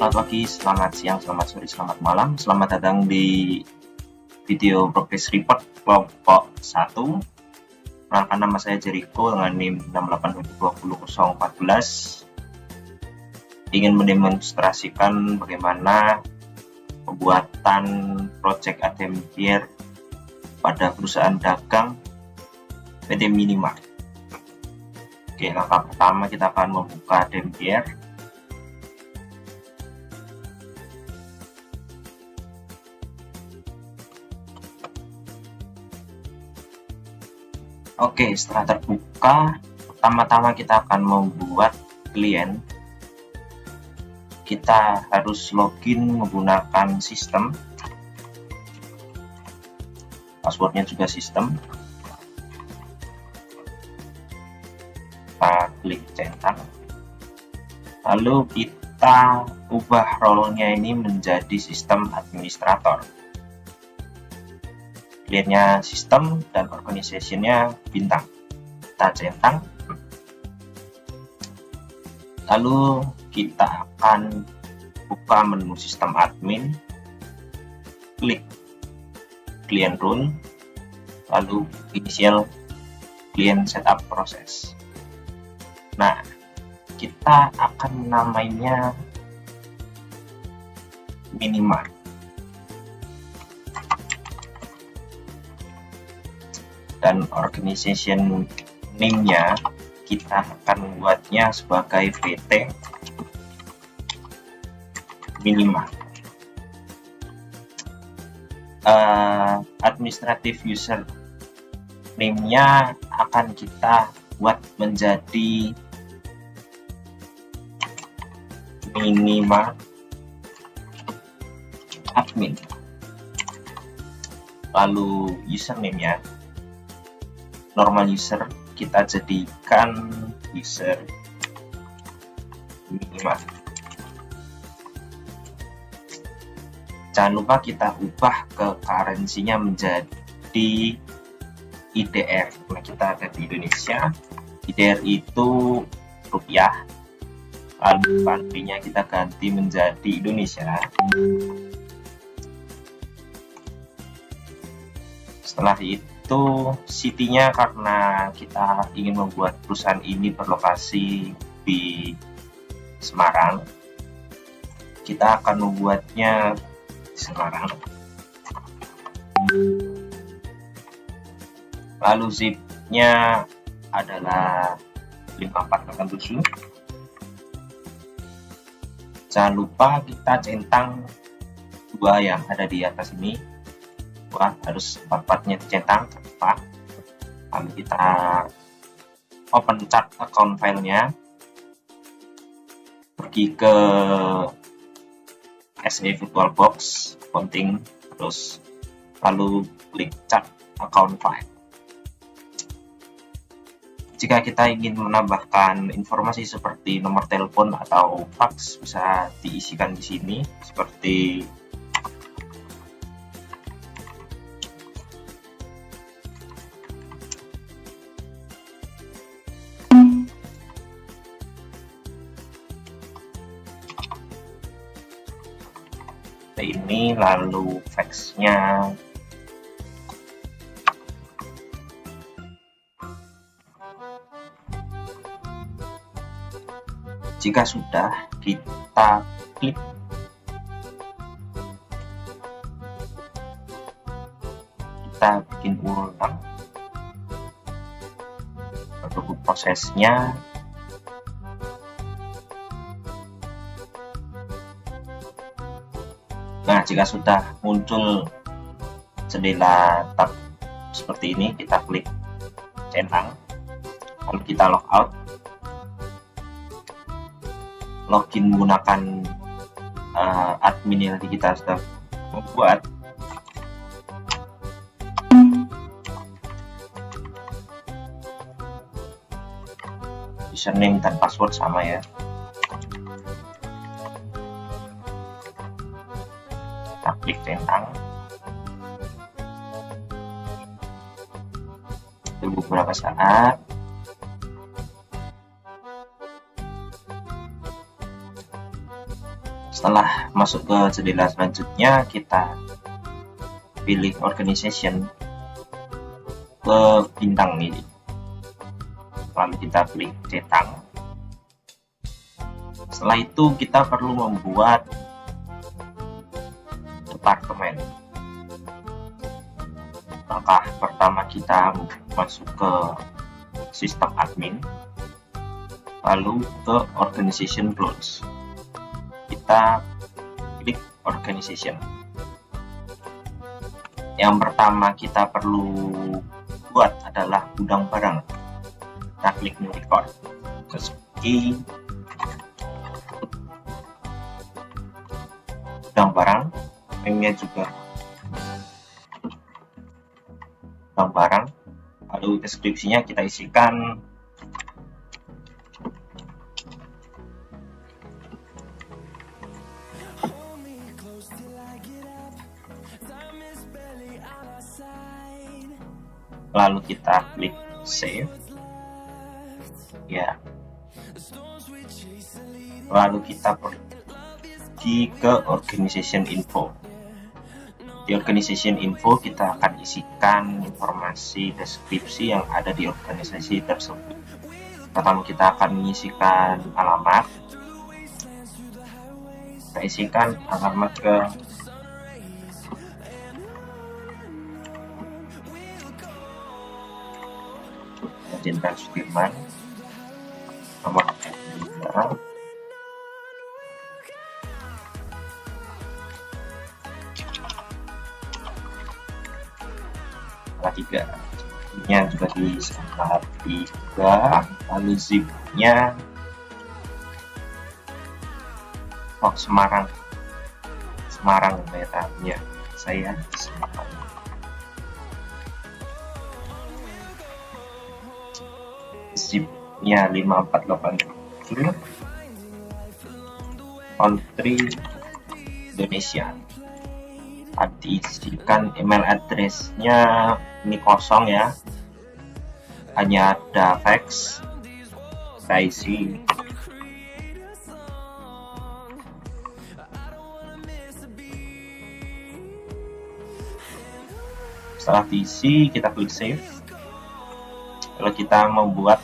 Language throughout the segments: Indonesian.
Selamat pagi, selamat siang, selamat sore, selamat malam. Selamat datang di video progress report kelompok 1. Perkenalkan, nama saya Jericho dengan NIM 68200014. Ingin mendemonstrasikan bagaimana pembuatan project ATM pada perusahaan dagang PT Minimart. Oke, langkah pertama kita akan membuka ATM. Oke, setelah terbuka, pertama-tama kita akan membuat klien. Kita harus login menggunakan sistem. Passwordnya juga sistem. Kita klik centang. Lalu kita ubah role-nya ini menjadi sistem administrator. Kliennya sistem dan organization-nya bintang. Kita centang. Lalu kita akan buka menu sistem admin. Klik client rule. Lalu initial client setup proses. Nah, kita akan menamainya Minimart. Dan organization name-nya kita akan buatnya sebagai PT Minimart. Administrative user name-nya akan kita buat menjadi Minimart admin. Lalu username-nya normal user kita jadikan user Minimart. Jangan lupa kita ubah ke currency-nya menjadi IDR. Nah, kita ada di Indonesia. IDR itu rupiah. Lalu country-nya kita ganti menjadi Indonesia. Setelah itu city-nya, karena kita ingin membuat perusahaan ini berlokasi di Semarang, kita akan membuatnya di Semarang. Lalu zip-nya adalah 5487. Jangan lupa kita centang dua yang ada di atas ini. Wah, harus 4-4-nya dicentang. Lalu kita open chart account filenya, pergi ke SA VirtualBox, counting, terus lalu klik chart account file. Jika kita ingin menambahkan informasi seperti nomor telepon atau fax, bisa diisikan di sini seperti ini, lalu fax-nya jika sudah, kita klik kita bikin ulang untuk prosesnya. Nah, jika sudah muncul jendela tab seperti ini, kita klik centang, lalu kita logout, login menggunakan admin yang tadi kita sudah membuat. Username dan password sama ya. Kita klik centang. Tunggu beberapa saat. Setelah masuk ke jendela selanjutnya, kita pilih organization ke bintang ini, lalu kita klik cetak. Setelah itu kita perlu membuat departemen. Langkah pertama kita masuk ke sistem admin, lalu ke organization roles. Kita klik organization. Yang pertama kita perlu buat adalah gudang barang. Kita klik new record, terus gudang barang, namanya juga gudang barang. Lalu deskripsinya kita isikan lalu kita klik save ya. Lalu kita pergi ke organization info. Di organization info kita akan isikan informasi deskripsi yang ada di organisasi tersebut. Pertama kita akan mengisikan alamat. Kita isikan alamat ke Jenderal Sudirman, nomor 3. Nya juga di Salatiga, lalu zipnya Semarang daerahnya saya Semarang. Zipnya 5487, country Indonesia. Diisikan email addressnya ini kosong ya, hanya ada fax. Kita isi setelah diisi kita klik save. Lalu kita membuat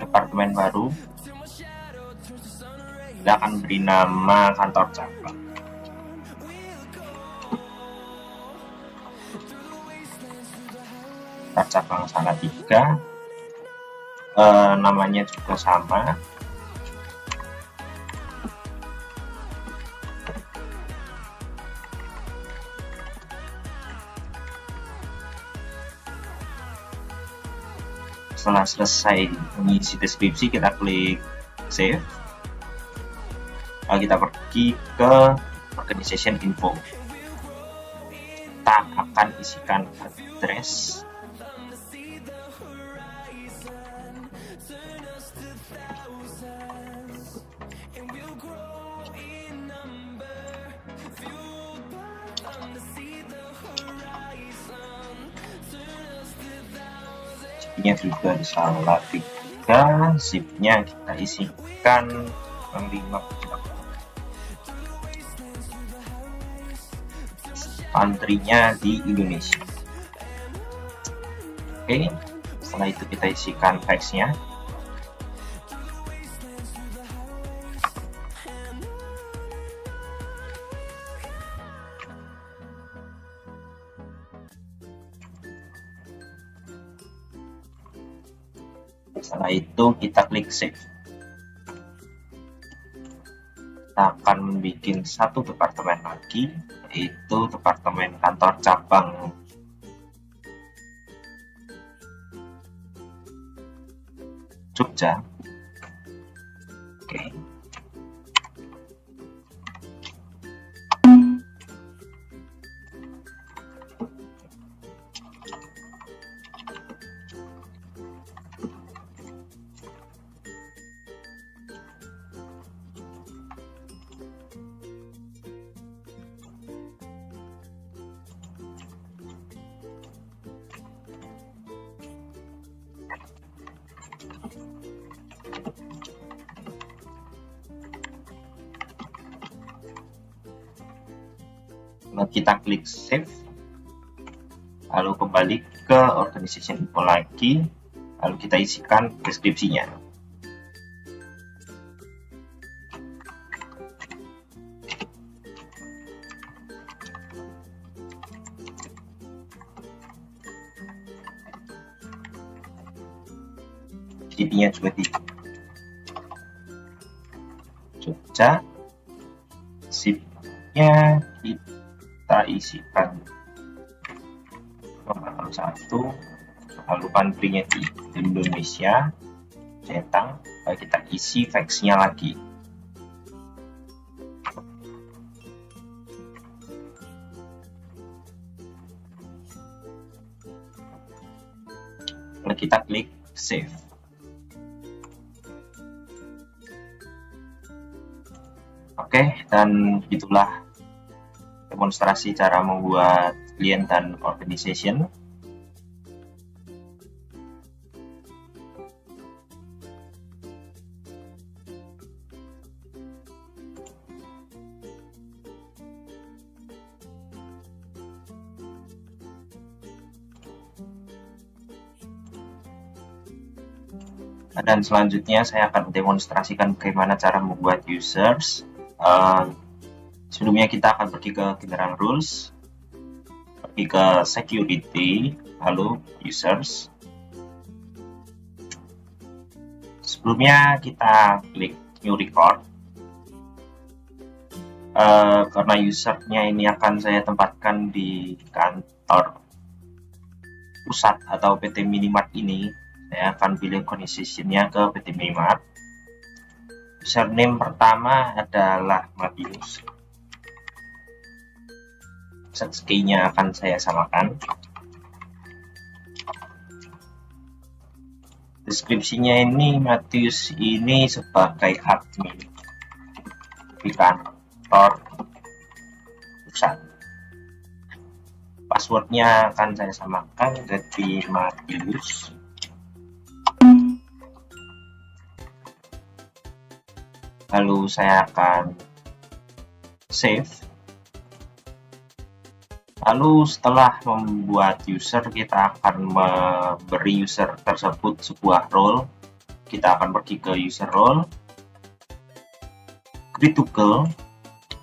departemen baru, kita akan beri nama kantor cabang. Kantor cabang Salatiga, namanya juga sama. Setelah selesai mengisi deskripsi kita klik save. Lalu kita pergi ke organization info. Kita akan isikan address, zipnya juga di Salatiga, zipnya kita isikan 5, country-nya di Indonesia. Oke, setelah itu kita isikan fax-nya. Setelah itu kita klik save. Kita akan bikin satu departemen lagi, yaitu departemen kantor cabang Jogja. Oke. Nah, kita klik save, lalu kembali ke organization info lagi, lalu kita isikan deskripsinya. IP-nya juga di Jogja, SIP-nya kita isikan nomor 1, lalu country-nya di Indonesia, centang, lalu kita isi fax-nya lagi. Lalu kita klik save. Oke, dan itulah demonstrasi cara membuat klien dan organization. Dan selanjutnya saya akan demonstrasikan bagaimana cara membuat users. Sebelumnya kita akan pergi ke general rules, pergi ke security, lalu users. Sebelumnya kita klik new record, karena usernya ini akan saya tempatkan di kantor pusat atau PT Minimart ini. Saya akan pilih organization-nya ke PT Minimart. Username pertama adalah Matius. Set key-nya akan saya samakan. Deskripsinya ini Matius ini sebagai admin di kantor pusat. Passwordnya akan saya samakan jadi Matius. Lalu saya akan save. Lalu setelah membuat user, kita akan memberi user tersebut sebuah role. Kita akan pergi ke user role, create tuple,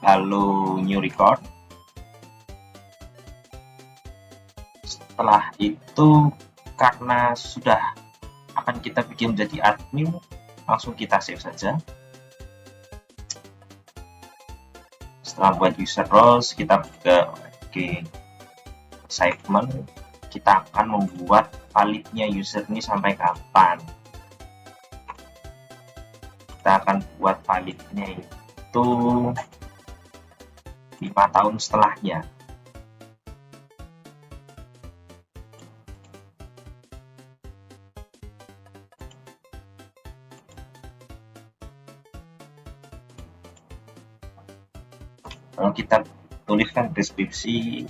lalu new record. Setelah itu, karena sudah akan kita bikin menjadi admin, langsung kita save saja. Setelah buat user roles, kita ke assignment, kita akan membuat validnya user ini sampai kapan. Kita akan buat validnya itu 5 tahun setelahnya. Kalau kita tuliskan deskripsi,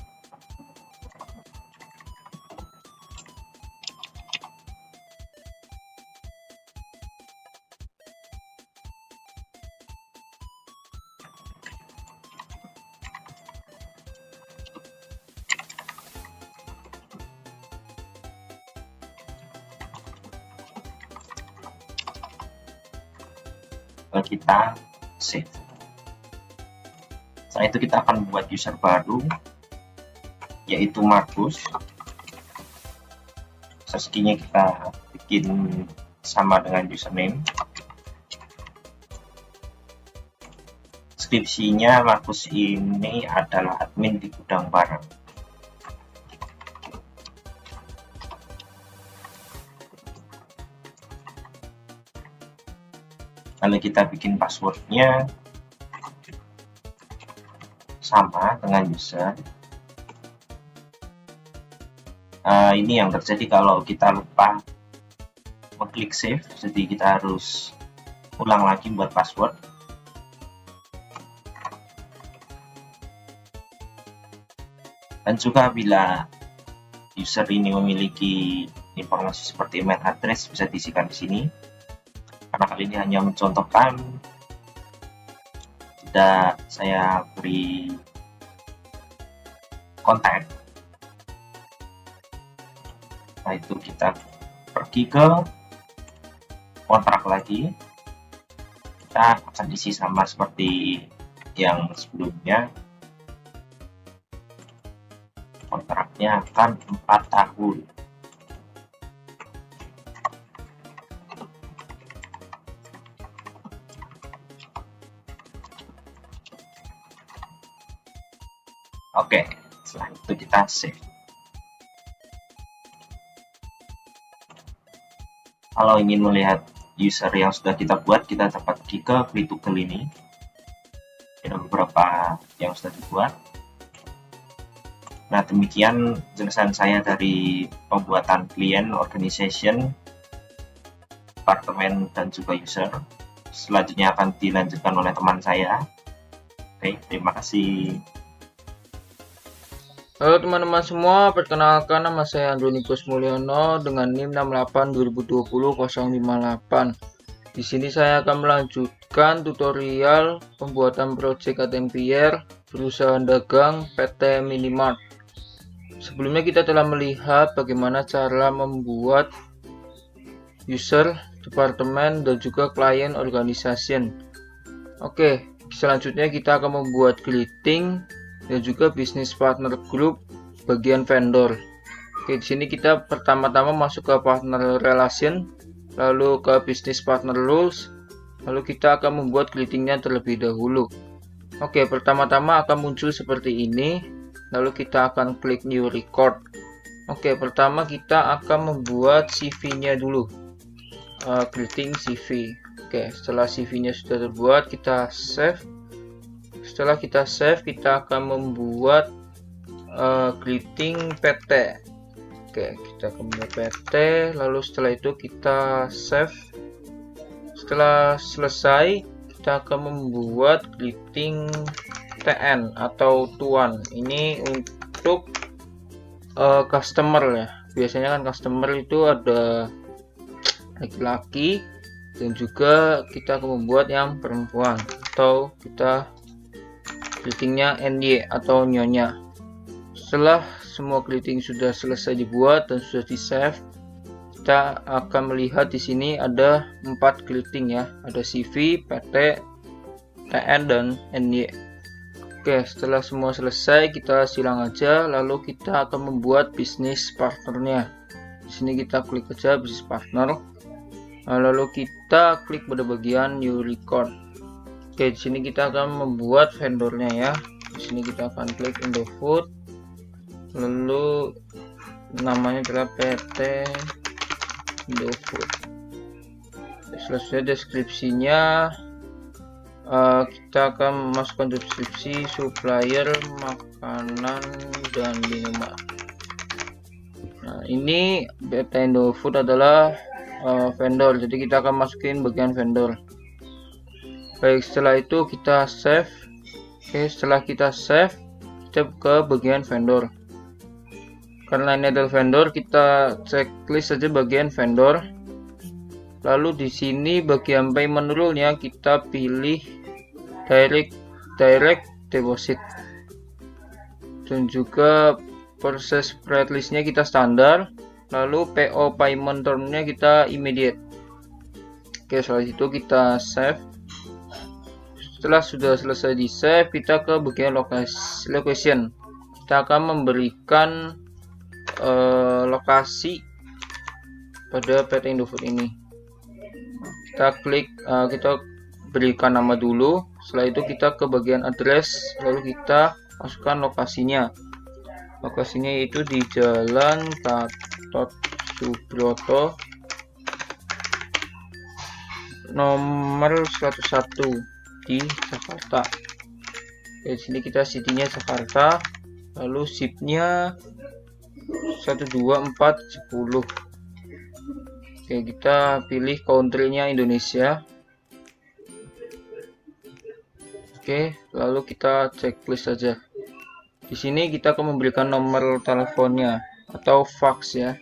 kita save. Setelah itu kita akan buat user baru, yaitu Markus. User-nya kita bikin sama dengan username. Deskripsinya Markus ini adalah admin di gudang barang. Lalu kita bikin passwordnya sama dengan user. Ini yang terjadi kalau kita lupa mengklik save, jadi kita harus ulang lagi buat password. Dan juga bila user ini memiliki informasi seperti email address, bisa diisikan di sini. Karena kali ini hanya mencontohkan, tidak saya beri kontak. Nah, itu kita pergi ke kontrak lagi. Kita akan isi sama seperti yang sebelumnya. Kontraknya akan 4 tahun. Oke, setelah itu kita save. Kalau ingin melihat user yang sudah kita buat, kita dapat pergi ke Clickable ini. Ada beberapa yang sudah dibuat. Nah, demikian jelasan saya dari pembuatan klien, organization, departemen, dan juga user. Selanjutnya akan dilanjutkan oleh teman saya. Oke, terima kasih. Halo teman-teman semua, perkenalkan nama saya Andronikus Mulyono dengan NIM 682020-058. Di sini saya akan melanjutkan tutorial pembuatan project ATMPR perusahaan dagang PT Minimart. Sebelumnya kita telah melihat bagaimana cara membuat user, departemen, dan juga client organization. Oke, selanjutnya kita akan membuat greeting dan juga business partner group bagian vendor. Oke, di sini kita pertama-tama masuk ke partner relation, lalu ke business partner rules, lalu kita akan membuat greetingnya terlebih dahulu. Oke, pertama-tama akan muncul seperti ini, lalu kita akan klik new record. Oke, pertama kita akan membuat CV-nya dulu, greeting CV. Oke, setelah CV-nya sudah terbuat, kita save. Setelah kita save, kita akan membuat greeting PT. Oke, kita akan membuat PT, lalu setelah itu kita save. Setelah selesai, kita akan membuat greeting TN atau tuan. Ini untuk customer ya. Biasanya kan customer itu ada laki-laki, dan juga kita akan membuat yang perempuan, atau kita greetingnya NY atau nyonya. Setelah semua greeting sudah selesai dibuat dan sudah di save, kita akan melihat di sini ada 4 greeting ya, ada CV, PT, TN, dan NY. Oke, setelah semua selesai kita silang aja, lalu kita akan membuat bisnis partnernya. Di sini kita klik aja bisnis partner, lalu kita klik pada bagian new record. Oke, di sini kita akan membuat vendornya ya. Di sini kita akan klik Indofood, lalu namanya adalah PT Indofood. Selanjutnya deskripsinya, kita akan memasukkan deskripsi supplier makanan dan minuman. Nah, ini PT Indofood adalah vendor, jadi kita akan masukin bagian vendor. Baik, setelah itu kita save. Oke, setelah kita save, kita ke bagian vendor. Karena ini adalah vendor, kita checklist saja bagian vendor. Lalu di sini bagian payment rule-nya kita pilih direct deposit. Dan juga proses price list-nya kita standar. Lalu PO payment term-nya kita immediate. Oke, setelah itu kita save. Setelah sudah selesai di save, kita ke bagian location. Kita akan memberikan lokasi pada PT Indofood ini. Kita klik, kita berikan nama dulu. Setelah itu kita ke bagian address, lalu kita masukkan lokasinya. Lokasinya itu di Jalan Gatot Subroto nomor 101 di Jakarta. Di sini kita city-nya Jakarta, lalu zip-nya 12410. Oke, kita pilih country-nya Indonesia. Oke, lalu kita checklist saja. Di sini kita akan memberikan nomor teleponnya atau fax ya.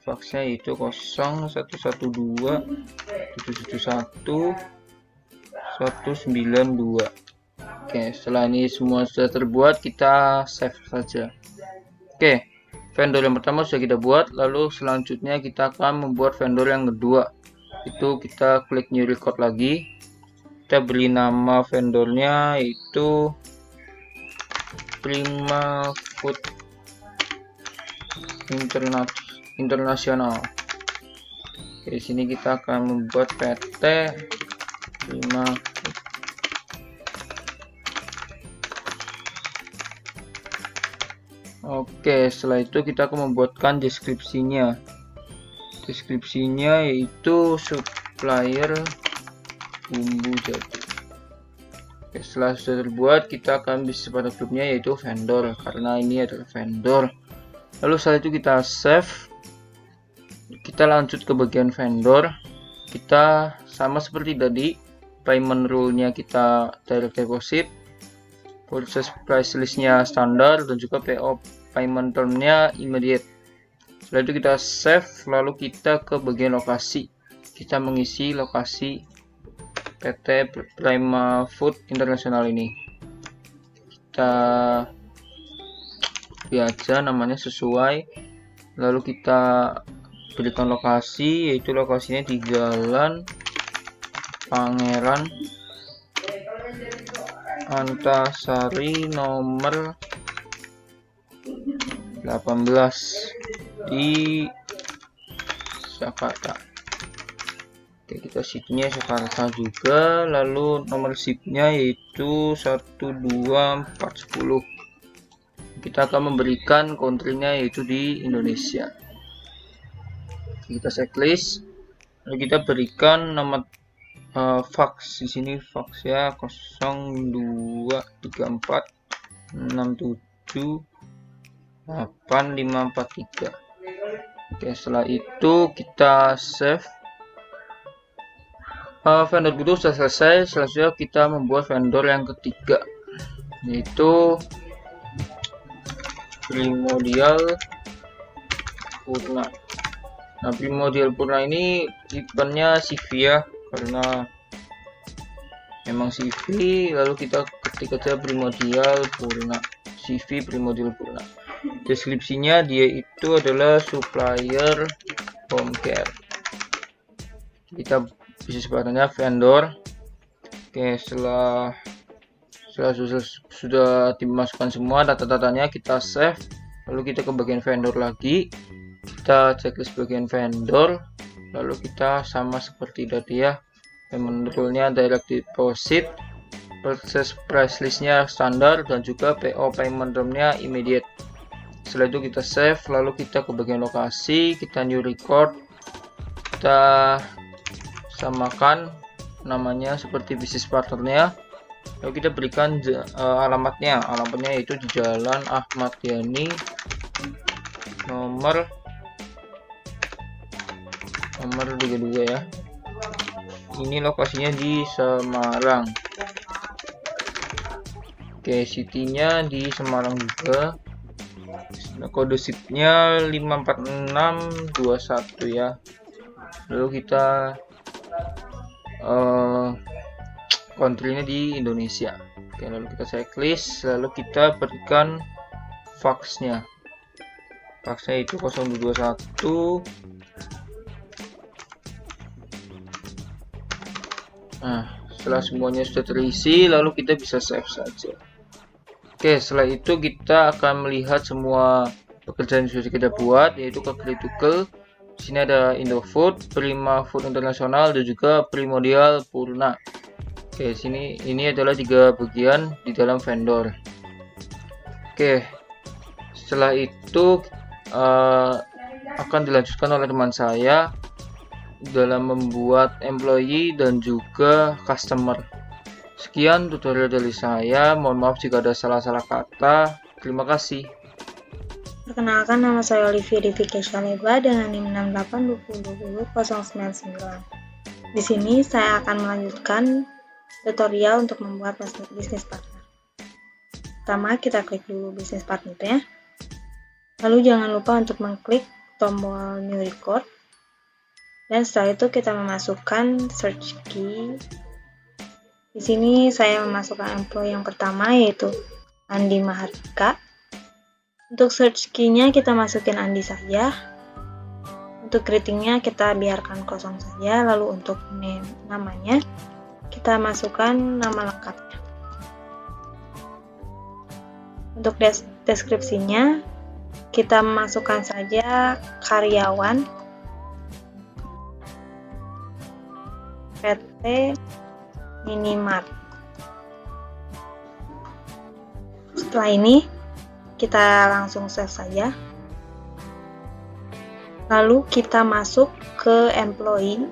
Faxnya itu 0112 771 192. Oke, setelah ini semua sudah terbuat, kita save saja. Oke, vendor yang pertama sudah kita buat, lalu selanjutnya kita akan membuat vendor yang kedua. Itu kita klik new record lagi, kita beri nama vendornya itu Prima Food Internasional. Di sini kita akan membuat PT Prima Food. Oke, setelah itu kita akan membuatkan deskripsinya. Deskripsinya yaitu supplier bumbu jadi. Oke, setelah sudah terbuat, kita akan bisa pada grupnya yaitu vendor, karena ini adalah vendor. Lalu setelah itu kita save. Kita lanjut ke bagian vendor. Kita sama seperti tadi, payment rule-nya kita direct deposit, purchase price list-nya standar, dan juga PO payment term-nya immediate. Setelah itu kita save, lalu kita ke bagian lokasi. Kita mengisi lokasi PT Prima Food Internasional ini. Kita aja namanya sesuai, lalu kita berikan lokasi, yaitu lokasinya di Jalan Pangeran Antasari nomor 18 di Jakarta. Oke, kita situnya Jakarta juga, lalu nomor SIP-nya yaitu 12410. Kita akan memberikan country-nya yaitu di Indonesia. Kita checklist, lalu kita berikan nama fax. Di sini fax ya 0234 67 8543. Oke, setelah itu kita save. Vendor kedua sudah selesai. Selanjutnya kita membuat vendor yang ketiga, yaitu Primordial Purna. Nah, Primordial Purna ini eventnya CV ya, karena memang CV. Lalu kita ketik aja Primordial Purna, CV Primordial Purna. Deskripsinya dia itu adalah supplier home care. Kita bisnis partnernya vendor. Oke, setelah sudah dimasukkan semua data-datanya, kita save. Lalu kita ke bagian vendor lagi, kita checklist bagian vendor, lalu kita sama seperti tadi ya, payment rule-nya direct deposit, purchase price list-nya standar, dan juga PO payment term-nya immediate. Setelah itu kita save, lalu kita ke bagian lokasi, kita new record, kita samakan namanya seperti bisnis partnernya, lalu kita berikan alamatnya yaitu di Jalan Ahmad Yani nomor 32 ya. Ini lokasinya di Semarang. Oke, city-nya di Semarang juga. Nah, kode SIP-nya 54621 ya. Lalu kita country-nya di Indonesia. Oke, lalu kita checklist, lalu kita berikan fax-nya. Fax-nya itu 0221. Nah, setelah semuanya sudah terisi, lalu kita bisa save saja. Oke, setelah itu kita akan melihat semua pekerjaan yang sudah kita buat, yaitu ke critical. Di sini ada Indofood, Prima Food Internasional, dan juga Primordial Purna. Oke, ini adalah 3 bagian di dalam vendor. Oke, setelah itu akan dilanjutkan oleh teman saya dalam membuat employee dan juga customer. Sekian tutorial dari saya, mohon maaf jika ada salah-salah kata. Terima kasih. Perkenalkan, nama saya Olivia Divika Shaleba dengan NIM 6820200099. Di sini saya akan melanjutkan tutorial untuk membuat bisnis partner. Pertama, kita klik dulu bisnis partnernya. Lalu jangan lupa untuk mengklik tombol new record. Dan setelah itu kita memasukkan search key. Di sini saya memasukkan employee yang pertama yaitu Andi Mahardika. Untuk search key-nya kita masukin Andi saja. Untuk greeting-nya kita biarkan kosong saja. Lalu untuk name, namanya kita masukkan nama lengkapnya. Untuk deskripsinya kita masukkan saja karyawan PT Minimart. Setelah ini kita langsung save saja. Lalu kita masuk ke employee.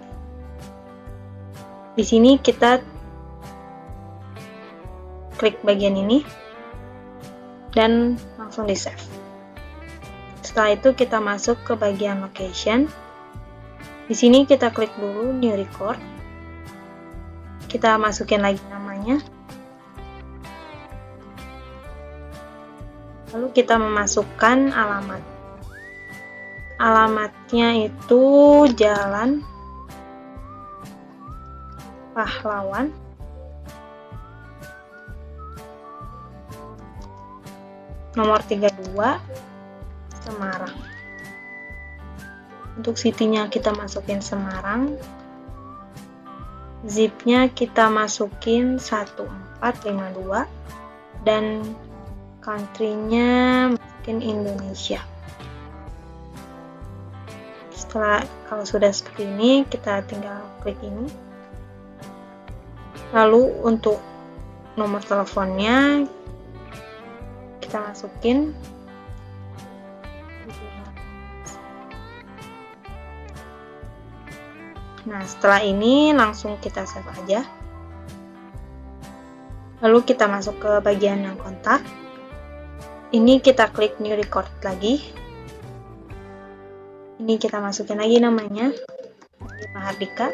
Di sini kita klik bagian ini dan langsung di save. Setelah itu kita masuk ke bagian location. Di sini kita klik dulu new record. Kita masukin lagi namanya. Lalu kita memasukkan alamat. Alamatnya itu Jalan Pahlawan nomor 32 Semarang. Untuk city-nya kita masukin Semarang. Zip-nya kita masukin 1452 dan country-nya masukin Indonesia. Kalau sudah seperti ini, kita tinggal klik ini. Lalu untuk nomor teleponnya kita masukin. Nah, setelah ini langsung kita save aja. Lalu kita masuk ke bagian yang kontak. Ini kita klik new record lagi. Ini kita masukin lagi namanya, Mahardika.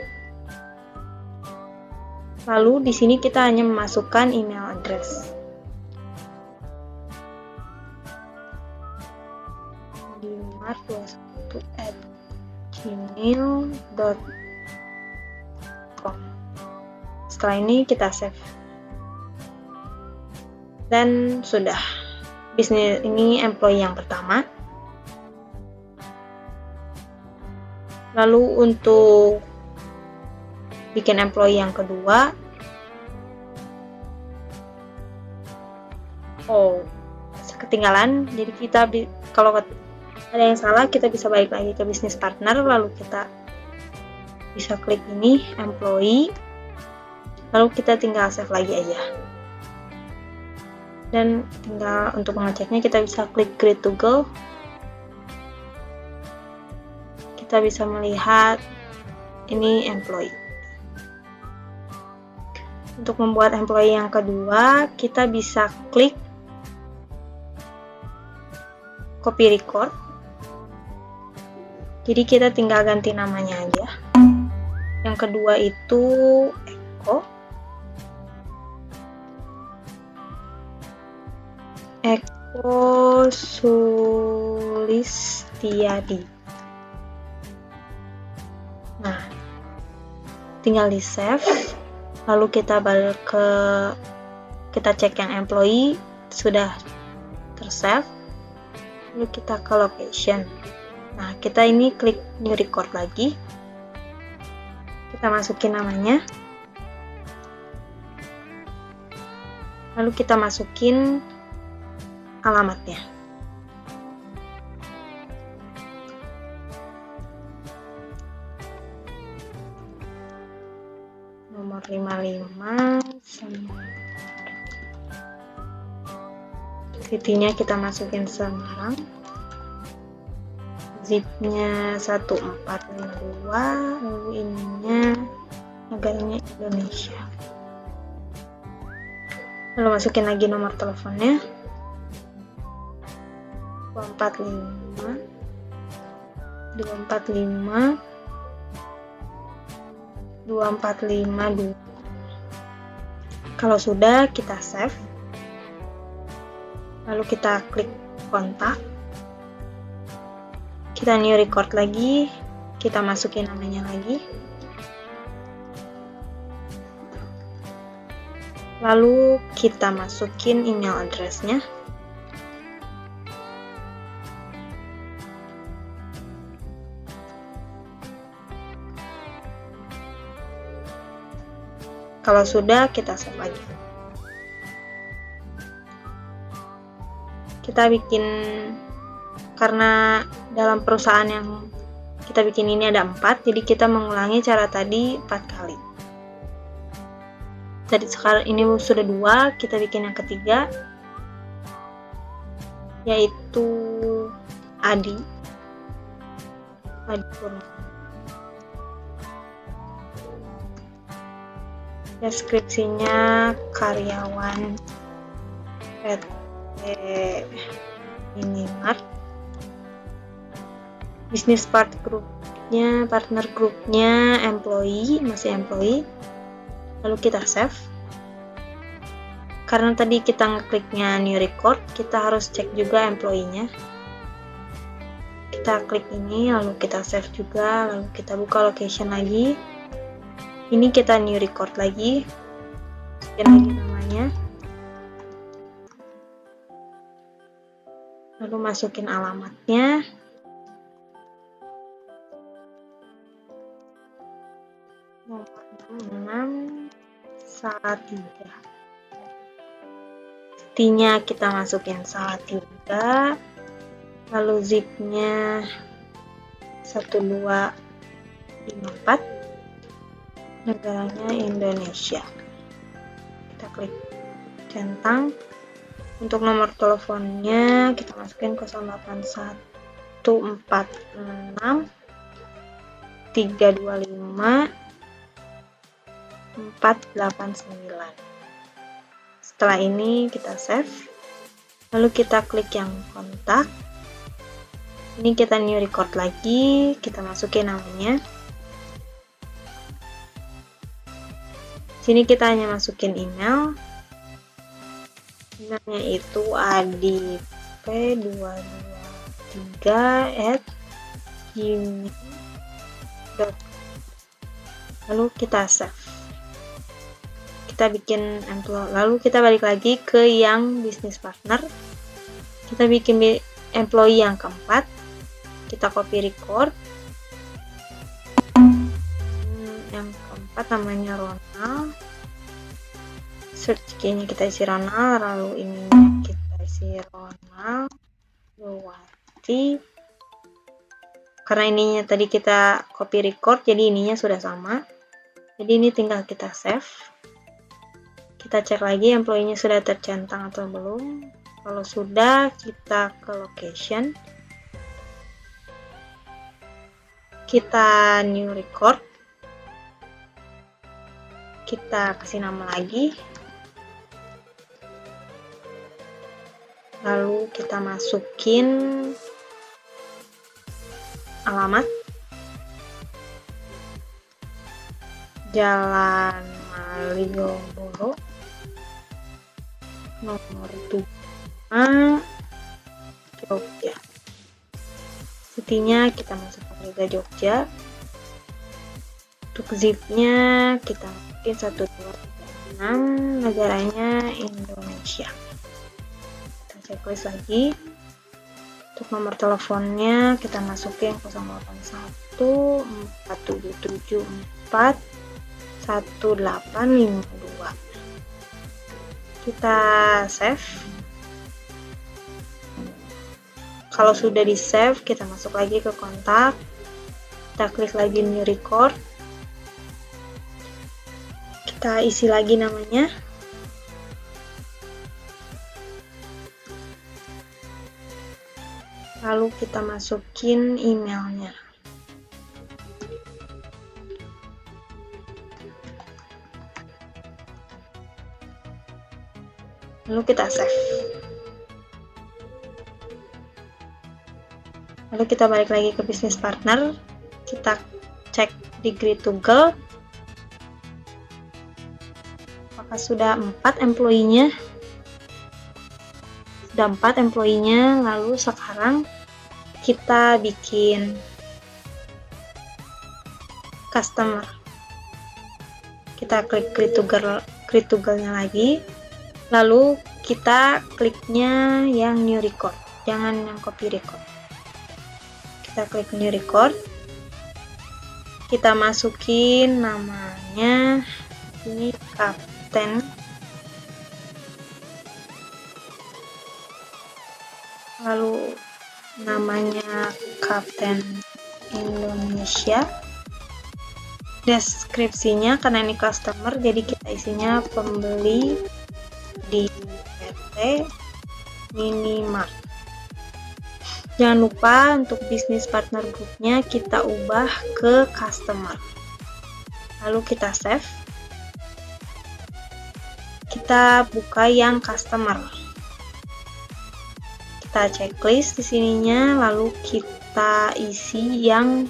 Lalu di sini kita hanya memasukkan email address. dimart21@gmail.com. Setelah ini kita save. Dan sudah. Bisnis ini employee yang pertama. Lalu untuk bikin employee yang kedua, ketinggalan. Jadi kita kalau ada yang salah, kita bisa balik lagi ke bisnis partner, lalu kita bisa klik ini employee, lalu kita tinggal save lagi aja. Dan tinggal untuk mengeceknya kita bisa klik create to go. Kita bisa melihat ini employee. Untuk membuat employee yang kedua, kita bisa klik copy record. Jadi kita tinggal ganti namanya aja. Yang kedua itu Eko Sulistiadi. Nah, tinggal di save. Lalu kita balik kita cek yang employee sudah tersave. Lalu kita ke location. Nah, kita ini klik new record lagi. Kita masukin namanya. Lalu kita masukin alamatnya. Nomor 55 city-nya kita masukin Semarang. Zip-nya 1452, lalu ininya negaranya Indonesia. Lalu masukin lagi nomor teleponnya 245 2452. Kalau sudah, kita save. Lalu kita klik kontak. Kita new record lagi. Kita masukin namanya lagi. Lalu kita masukin email address-nya. Kalau sudah, kita save lagi. Kita bikin, karena dalam perusahaan yang kita bikin ini ada 4, jadi kita mengulangi cara tadi 4 kali. Jadi sekarang ini sudah 2, kita bikin yang ketiga, yaitu Adi Purnomo. Deskripsinya karyawan PT Minimart. Bisnis partner grupnya employee, masih employee. Lalu kita save. Karena tadi kita ngekliknya new record, kita harus cek juga employee-nya. Kita klik ini, lalu kita save juga, lalu kita buka location lagi. Ini kita new record lagi, masukin lagi namanya, lalu masukin alamatnya, nomor 6 Salatiga. City-nya kita masukin Salatiga, lalu zip-nya 1254. Negaranya Indonesia. Kita klik centang. Untuk nomor teleponnya kita masukin 08146 325 489. Setelah ini kita save. Lalu kita klik yang kontak. Ini kita new record lagi, kita masukin namanya. Sini kita hanya masukin email. Emailnya itu adip223@gmail.com. Lalu kita save. Kita bikin employee. Lalu kita balik lagi ke yang business partner. Kita bikin employee yang keempat. Kita copy record. Yang keempat namanya Ronald. Search key-nya kita isi Ronald, lalu ininya kita isi Ronald Lewati. Karena ininya tadi kita copy record, jadi ininya sudah sama. Jadi ini tinggal kita save. Kita cek lagi employee-nya sudah tercentang atau belum. Kalau sudah, kita ke location. Kita new record. Kita kasih nama lagi, lalu kita masukin alamat Jalan Malioboro nomor 7 Jogja. City-nya kita masukkan juga Jogja. Untuk zip-nya kita masukin 1236, negaranya Indonesia. Kita checklist lagi. Untuk nomor teleponnya kita masukin 081 4774 1852. Kita save. Kalau sudah di save, kita masuk lagi ke kontak. Kita klik lagi new record. Kita isi lagi namanya. Lalu kita masukin emailnya. Lalu kita save. Lalu kita balik lagi ke bisnis partner. Kita cek di Great to Go. Apakah sudah 4 employee-nya? Sudah 4 employee-nya. Lalu sekarang kita bikin customer. Kita klik Great to Go-nya lagi. Lalu kita kliknya yang new record, jangan yang copy record. Kita klik new record. Kita masukin namanya sini Kapten, lalu namanya Kapten Indonesia. Deskripsinya, karena ini customer, jadi kita isinya pembeli di PT Minimart. Jangan lupa untuk bisnis partner grupnya kita ubah ke customer. Lalu kita save. Kita buka yang customer. Kita checklist di sininya, lalu kita isi yang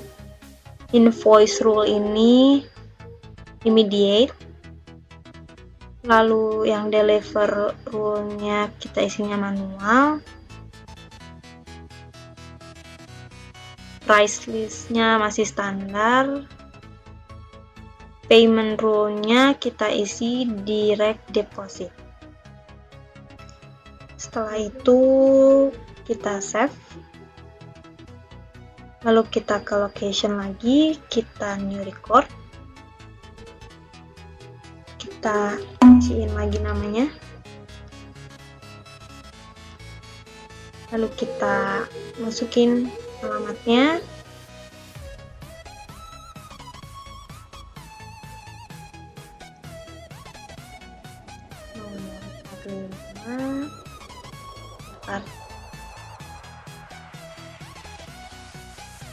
invoice rule ini immediate. Lalu yang deliver rule-nya kita isinya manual. Price list-nya masih standar. Payment rule-nya kita isi direct deposit. Setelah itu kita save. Lalu kita ke location lagi, kita new record. Kita isiin lagi namanya. Lalu kita masukin alamatnya. Nomor 45 Jakarta.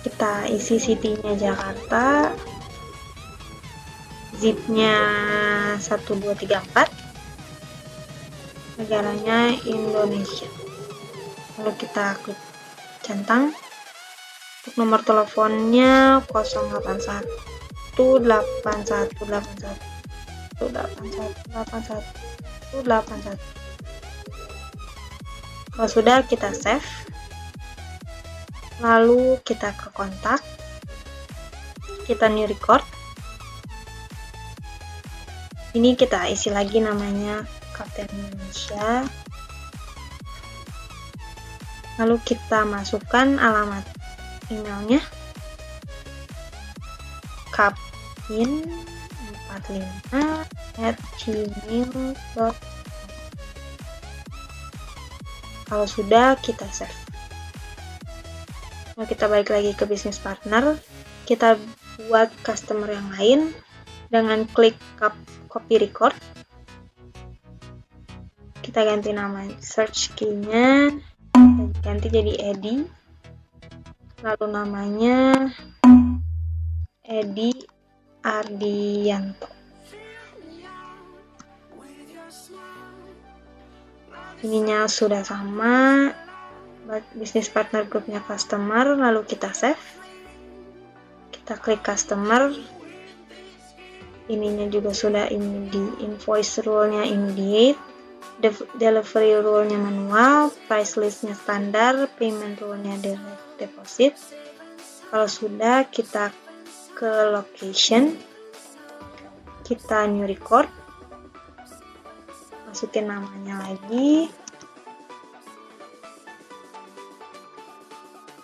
Kita isi city-nya Jakarta, zip-nya 1234, negaranya Indonesia. Lalu kita klik centang. Untuk nomor teleponnya 081 81 81 81 81. Kalau sudah, kita save. Lalu kita ke kontak, kita new record. Ini kita isi lagi namanya Kapten Indonesia. Lalu kita masukkan alamat emailnya, kapin45@gmail.com. Kalau sudah, kita save. Nah, kita balik lagi ke bisnis partner, kita buat customer yang lain dengan klik copy record. Kita ganti nama search key-nya, ganti jadi Edi, lalu namanya Edi Ardianto. Ininya sudah sama, bisnis partner grupnya customer, lalu kita save. Kita klik customer, ininya juga sudah ini di invoice rule-nya immediate, delivery rule-nya manual, price list-nya standar, payment rule-nya direct deposit. Kalau sudah, kita ke location, kita new record, masukin namanya lagi,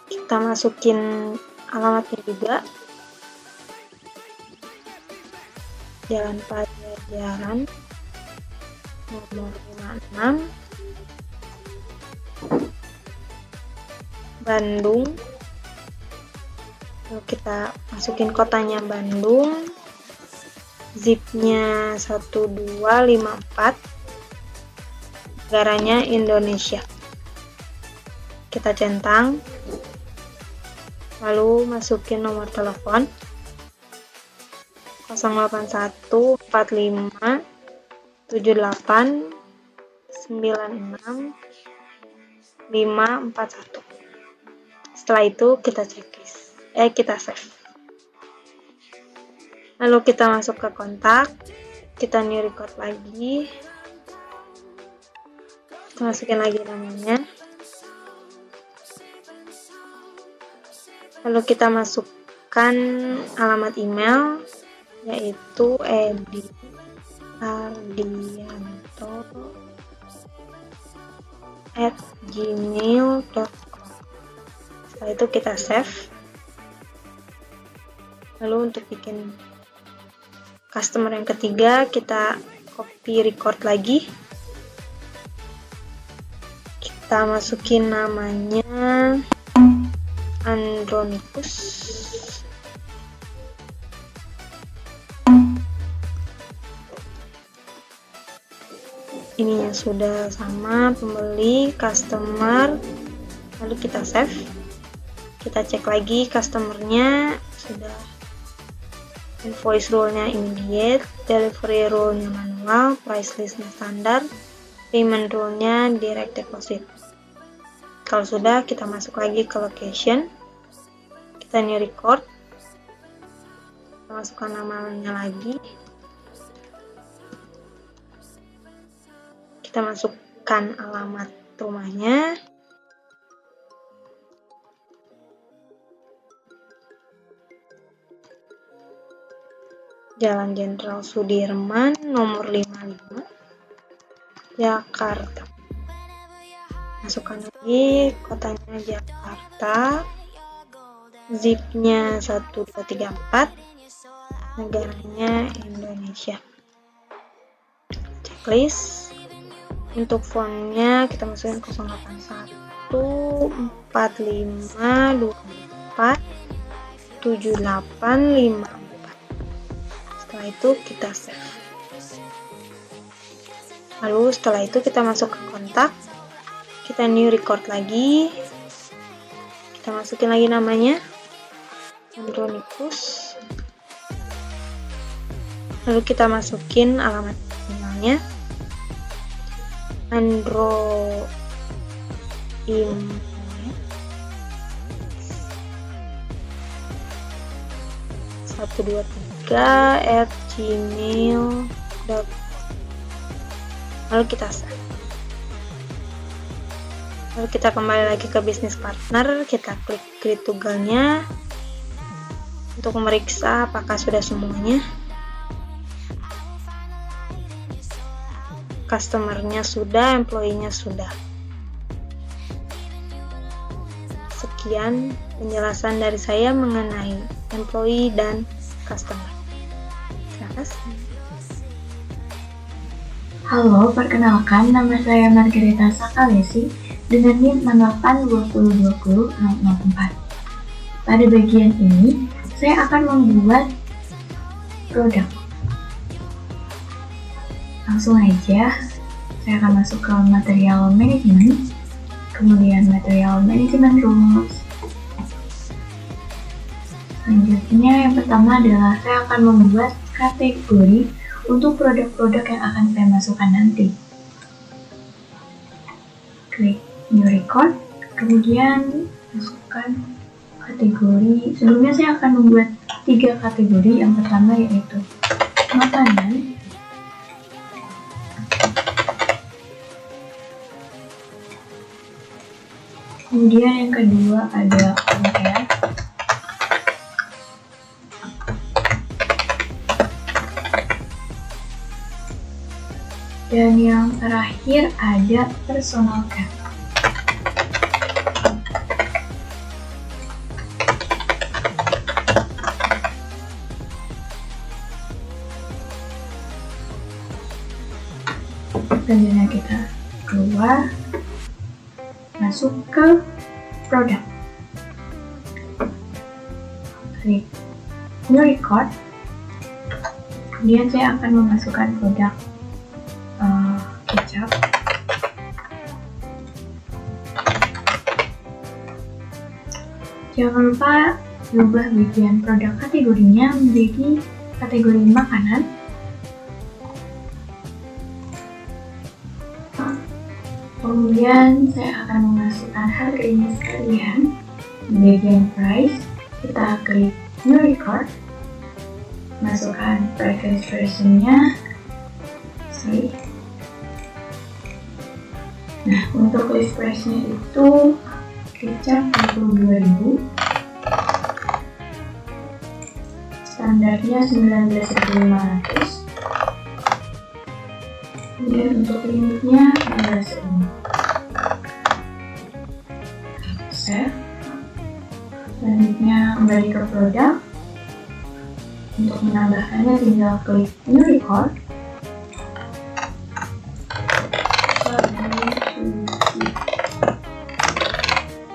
kita masukin alamatnya juga, Jalan Pajajaran nomor 56 Bandung. Lalu kita masukin kotanya Bandung, zip-nya 1254, negaranya Indonesia. Kita centang, lalu masukin nomor telepon 081 45 78 96 541. Setelah itu kita checklist, kita save. Lalu kita masuk ke kontak, kita new record lagi, kita masukin lagi namanya, lalu kita masukkan alamat email, yaitu ediardianto@gmail.com. Setelah itu kita save. Lalu untuk bikin customer yang ketiga kita copy record lagi. Kita masukin namanya Andronicus. Ininya sudah sama, pembeli, customer, lalu kita save. Kita cek lagi customernya sudah, invoice rule-nya immediate, delivery rule-nya manual, price list-nya standar, payment rule-nya direct deposit. Kalau sudah, kita masuk lagi ke location, kita new record, kita masukkan namanya lagi, kita masukkan alamat rumahnya, Jalan Jenderal Sudirman nomor 55, Jakarta. Masukkan lagi kotanya Jakarta, zipnya 1234, negaranya Indonesia. Checklist. Untuk fontnya kita masukin 081 45 24 78 54. Setelah itu kita save. Lalu setelah itu kita masuk ke kontak, kita new record lagi, kita masukin lagi namanya Andronicus, lalu kita masukin alamat emailnya Andro 123@gmail.com. Lalu kita save. Lalu kita kembali lagi ke bisnis partner, kita klik create toggle-nya untuk memeriksa apakah sudah semuanya. Customer-nya sudah, employee-nya sudah. Sekian penjelasan dari saya mengenai employee dan customer. Terima kasih. Halo, perkenalkan nama saya Margareta Sakalesi dengan NIM 682020-004. Pada bagian ini, saya akan membuat produk. Langsung aja, saya akan masuk ke material management, kemudian material management rules. Selanjutnya, yang pertama adalah saya akan membuat kategori untuk produk-produk yang akan saya masukkan nanti. Klik new record, kemudian masukkan kategori. Sebelumnya saya akan membuat 3 kategori. Yang pertama yaitu makanan, kemudian yang kedua ada konten, dan yang terakhir ada personal care. Selanjutnya kita keluar, masuk ke produk, klik new record, kemudian saya akan memasukkan produk kecap. Jangan lupa ubah bagian produk kategorinya menjadi kategori makanan. Kemudian saya akan memasukkan harganya sekalian di bagian price. Kita klik new record, masukkan package versionnya. Nah, untuk list price-nya itu kecap 22.000, standarnya 19.500, kemudian untuk limitnya 15.000. Save. Selanjutnya kembali ke produk, Untuk menambahkannya tinggal klik new record.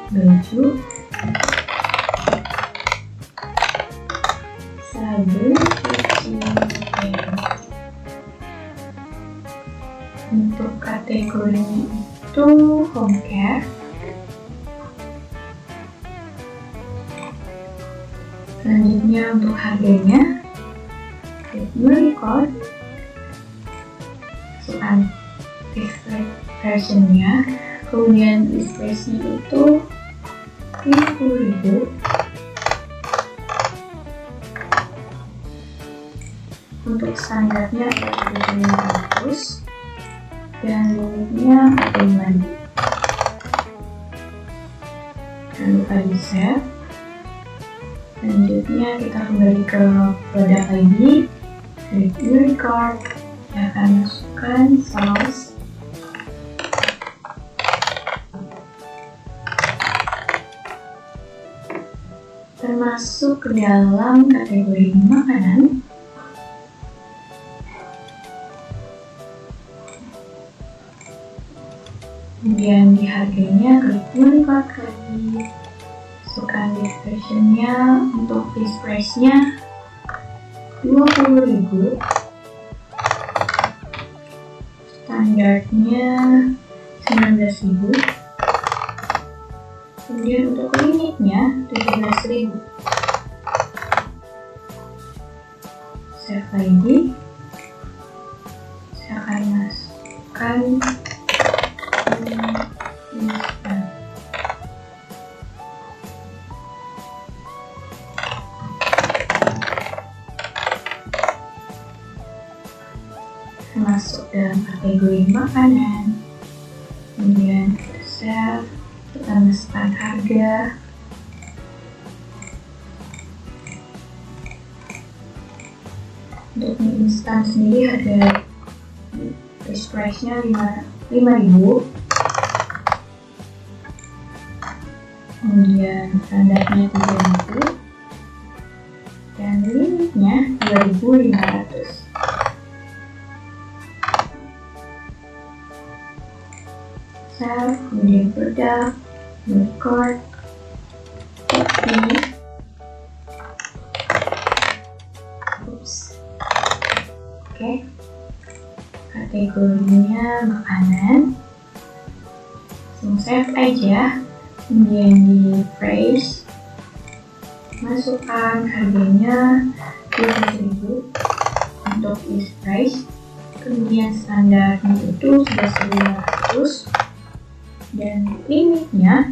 Baju sabun cuci piring. Untuk kategorinya itu home care. Selanjutnya untuk harganya, klik new record, masukkan versionnya, kemudian diskresi itu 50.000. Untuk standarnya 7.500 dan limitnya 45.000. Jangan lupa di save. Selanjutnya kita kembali ke produk ID, klik new record, kita akan masukkan saus. Termasuk ke dalam kategori makanan. Kemudian di harganya klik new record lagi, masukkan description-nya. Untuk fish price-nya 20.000, standarnya 19.000. Kemudian untuk limitnya 17.000. Save lagi. Saya akan masukkan instan. Masuk dalam kategori makanan. Kemudian kita save. Kita masukkan harga. Untuk mie instan sendiri harga list price-nya 5.000. Kemudian standarnya 3.000 dan limitnya 2.500. Save, kemudian produk, record, copy. Oke, kategorinya makanan. Langsung save aja. Kemudian di price, masukkan harganya 20.000 untuk list price. Kemudian standarnya itu 11.500 dan limitnya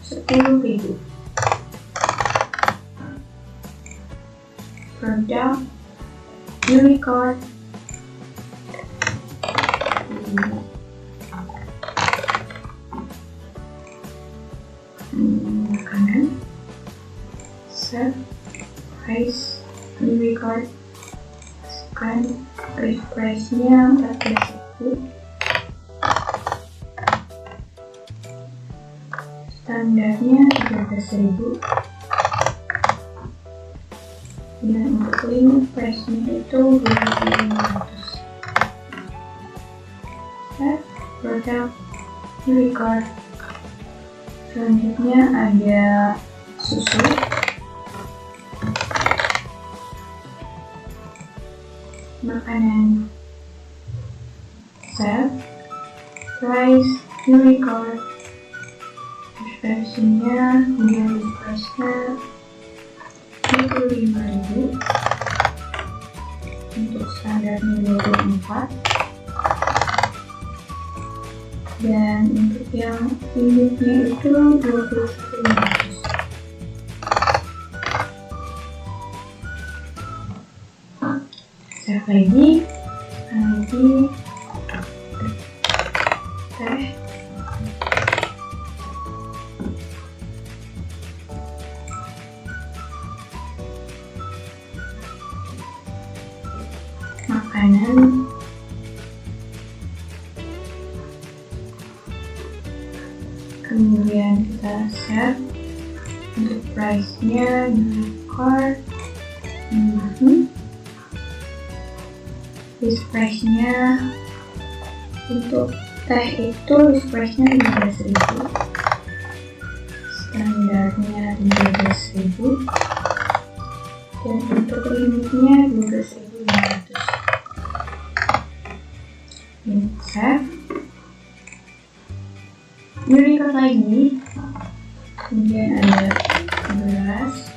10.000. Produk new record, makanan, save, price, new record, masukkan price-nya 14.000, standarnya 13.000, dan untuk limit price-nya itu 2.500. Save, produk, new record. Selanjutnya ada susu. Makanan, save, price, new record, versionnya, kemudian price-nya 25.000, untuk standarnya 24, dan untuk yang limitnya itu 21.500. Save lagi, teh, makanan, kemudian kita save. Untuk price-nya, record, List price-nya untuk teh itu list price-nya 15.000, standarnya 15.000, dan untuk limitnya 12.500. Ini save. New record lagi, kemudian ada 11,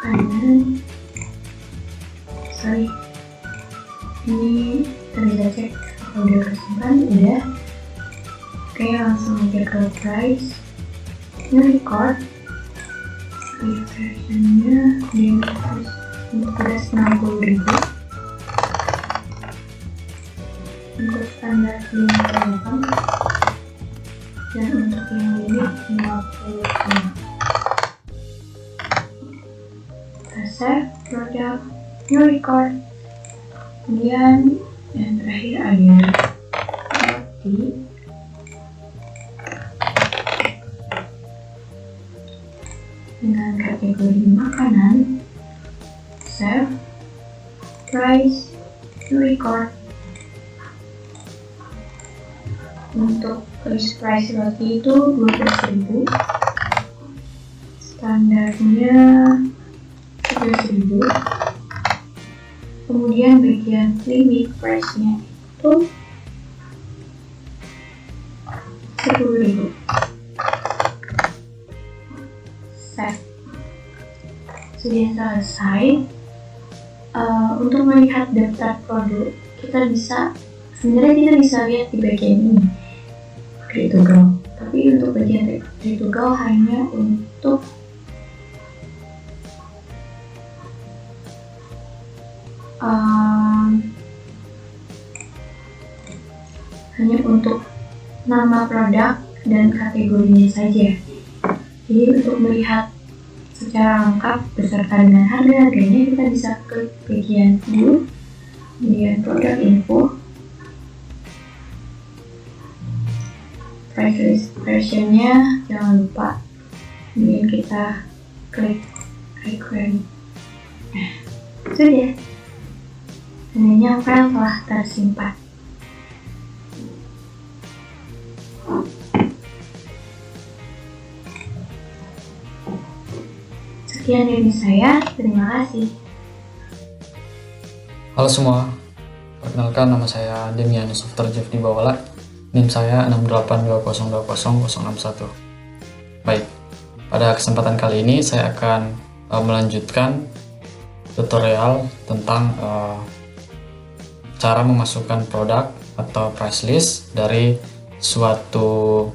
kanan, sorry, ini terlihat cek apa udah kesimpan, udah. Oke, langsung aja ke price, new record, versionnya dia harus untuk beras 60.000, untuk standar 58, dan untuk yang limit 55. Save produk, new record, kemudian yang terakhir ada roti dengan kategori makanan. Save price, new record. Untuk list price roti itu 12.000, standarnya 11.000, kemudian bagian limit price-nya itu 10.000. Save. Sudah selesai. Untuk melihat daftar produk, sebenarnya kita bisa lihat di bagian ini, Create to Go. Tapi untuk bagian Create to Go hanya untuk nama produk dan kategorinya saja. Jadi untuk melihat secara lengkap beserta dengan harga-harganya, kita bisa klik bagian view, kemudian product info, price list versionnya jangan lupa, kemudian kita klik require. Sudah, tandanya file telah tersimpan. Sekian dari saya, terima kasih. Halo semua, perkenalkan nama saya Demian Softer Jeffrey Bawala, NIM saya 682020061. Baik, pada kesempatan kali ini saya akan melanjutkan tutorial tentang cara memasukkan produk atau price list dari suatu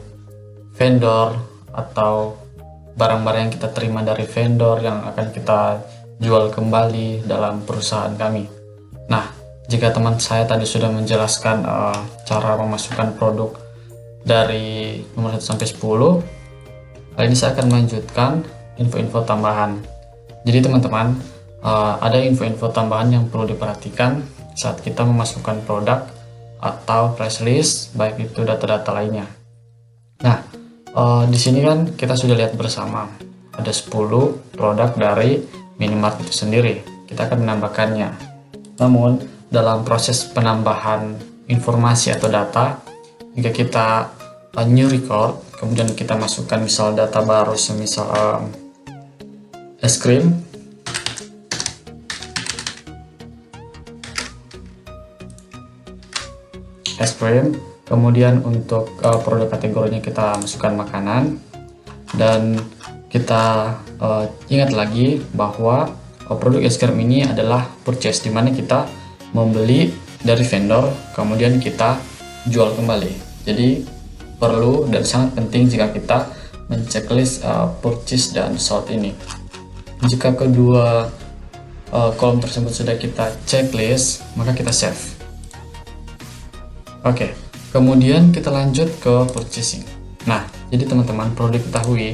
vendor atau barang-barang yang kita terima dari vendor yang akan kita jual kembali dalam perusahaan kami. Nah, jika teman saya tadi sudah menjelaskan cara memasukkan produk dari nomor 1 sampai 10, kali ini saya akan melanjutkan info-info tambahan. Jadi teman-teman, ada info-info tambahan yang perlu diperhatikan saat kita memasukkan produk atau price list, baik itu data-data lainnya. Nah, di sini kan kita sudah lihat bersama ada 10 produk dari Minimart itu sendiri. Kita akan menambahkannya. Namun dalam proses penambahan informasi atau data, jika kita new record, kemudian kita masukkan misal data baru semisal es krim, kemudian untuk produk kategorinya kita masukkan makanan, dan kita ingat lagi bahwa produk es krim ini adalah purchase, dimana kita membeli dari vendor kemudian kita jual kembali. Jadi perlu dan sangat penting jika kita menceklis purchase dan sold ini. Jika kedua kolom tersebut sudah kita checklist, maka kita save. Oke, kemudian kita lanjut ke purchasing. Nah, jadi teman-teman perlu diketahui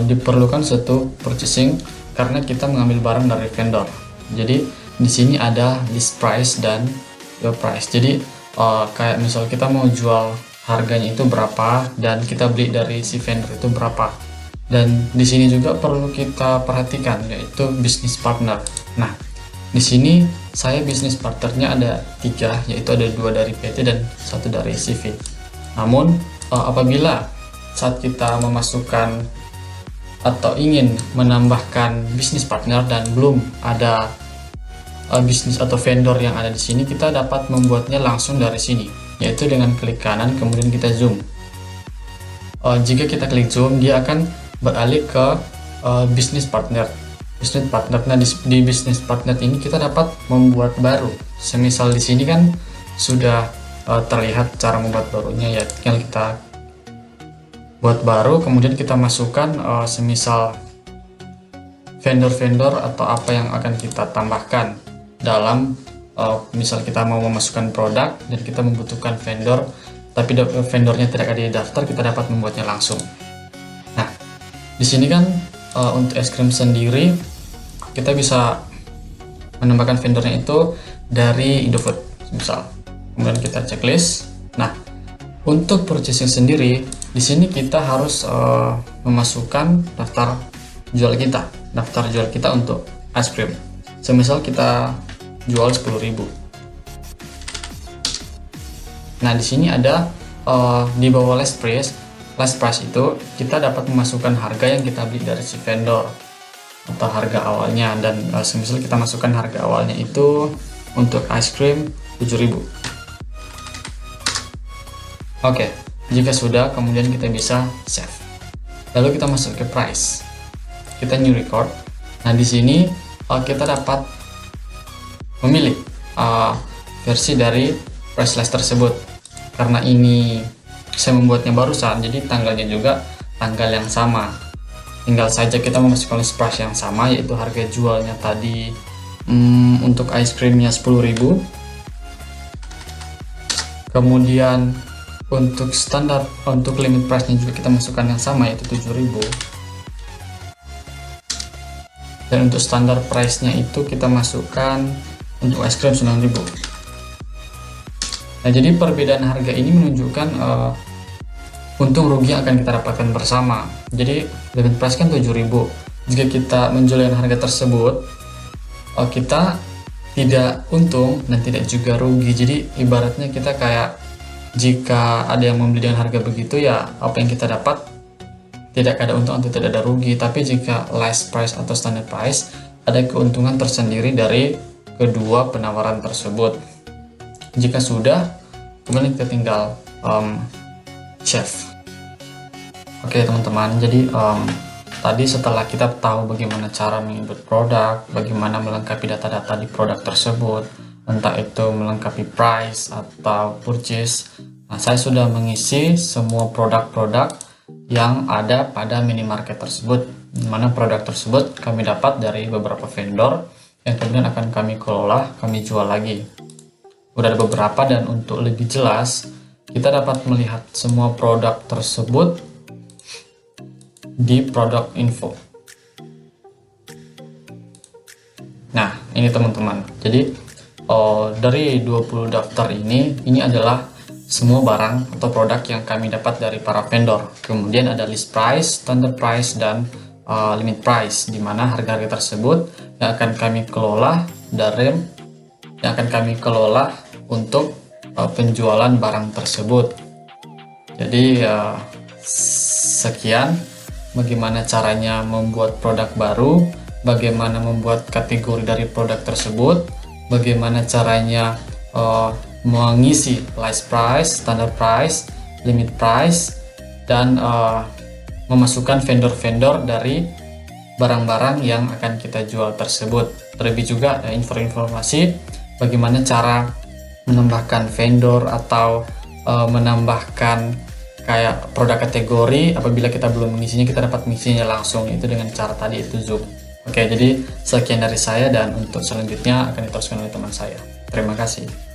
diperlukan suatu purchasing karena kita mengambil barang dari vendor. Jadi di sini ada list price dan your price. Jadi kayak misal kita mau jual harganya itu berapa dan kita beli dari si vendor itu berapa. Dan di sini juga perlu kita perhatikan, yaitu bisnis partner. Nah, di sini saya bisnis partnernya ada 3, yaitu ada 2 dari PT dan 1 dari CV. Namun apabila saat kita memasukkan atau ingin menambahkan bisnis partner dan belum ada bisnis atau vendor yang ada di sini, kita dapat membuatnya langsung dari sini, yaitu dengan klik kanan kemudian kita zoom. Jika kita klik zoom, dia akan beralih ke bisnis partner. Nah, di bisnis partner ini kita dapat membuat baru. Semisal di sini kan sudah terlihat cara membuat barunya, ya tinggal kita buat baru, kemudian kita masukkan semisal vendor-vendor atau apa yang akan kita tambahkan dalam misal kita mau memasukkan produk dan kita membutuhkan vendor tapi vendornya tidak ada di daftar, kita dapat membuatnya langsung. Nah, di sini kan untuk es krim sendiri kita bisa menambahkan vendornya itu dari Indofood misal. Kemudian kita checklist. Nah, untuk purchasing sendiri di sini kita harus memasukkan daftar jual kita untuk es krim. Semisal kita jual 10.000. Nah, di sini ada di bawah list price itu kita dapat memasukkan harga yang kita beli dari si vendor atau harga awalnya, dan semisal kita masukkan harga awalnya itu untuk es krim 7.000. Oke, jika sudah, kemudian kita bisa save. Lalu kita masuk ke price. Kita new record. Nah, di sini kita dapat memilih versi dari price list tersebut. Karena ini saya membuatnya barusan, jadi tanggalnya juga tanggal yang sama. Tinggal saja kita memasukkan list price yang sama, yaitu harga jualnya tadi untuk ice creamnya 10.000. Kemudian untuk standar, untuk limit price nya juga kita masukkan yang sama, yaitu 7.000. Dan untuk standar price nya itu kita masukkan untuk es krim 9.000. Nah, jadi perbedaan harga ini menunjukkan untung rugi yang akan kita dapatkan bersama. Jadi limit price kan 7.000. Jika kita menjual dengan harga tersebut, kita tidak untung dan tidak juga rugi. Jadi ibaratnya kita kayak jika ada yang membeli dengan harga begitu, ya apa yang kita dapat tidak ada untung atau tidak ada rugi. Tapi jika list price atau standard price, ada keuntungan tersendiri dari kedua penawaran tersebut. Jika sudah, kemudian kita tinggal save. Oke teman-teman, jadi tadi setelah kita tahu bagaimana cara menginput produk, bagaimana melengkapi data-data di produk tersebut, entah itu melengkapi price atau purchase, nah saya sudah mengisi semua produk-produk yang ada pada minimarket tersebut, di mana produk tersebut kami dapat dari beberapa vendor yang kemudian akan kami kelola, kami jual lagi. Udah ada beberapa, dan untuk lebih jelas kita dapat melihat semua produk tersebut di product info. Nah, ini teman-teman. Jadi dari 20 daftar ini adalah semua barang atau produk yang kami dapat dari para vendor. Kemudian ada list price, standard price, dan limit price, di mana harga-harga tersebut yang akan kami kelola untuk penjualan barang tersebut. Jadi sekian bagaimana caranya membuat produk baru, bagaimana membuat kategori dari produk tersebut, bagaimana caranya mengisi list price, standard price, limit price, dan memasukkan vendor-vendor dari barang-barang yang akan kita jual tersebut. Terlebih juga informasi bagaimana cara menambahkan vendor atau menambahkan kayak produk kategori. Apabila kita belum mengisinya, kita dapat mengisinya langsung, itu dengan cara tadi, itu zoom. Oke, jadi sekian dari saya, dan untuk selanjutnya akan diteruskan oleh teman saya. Terima kasih.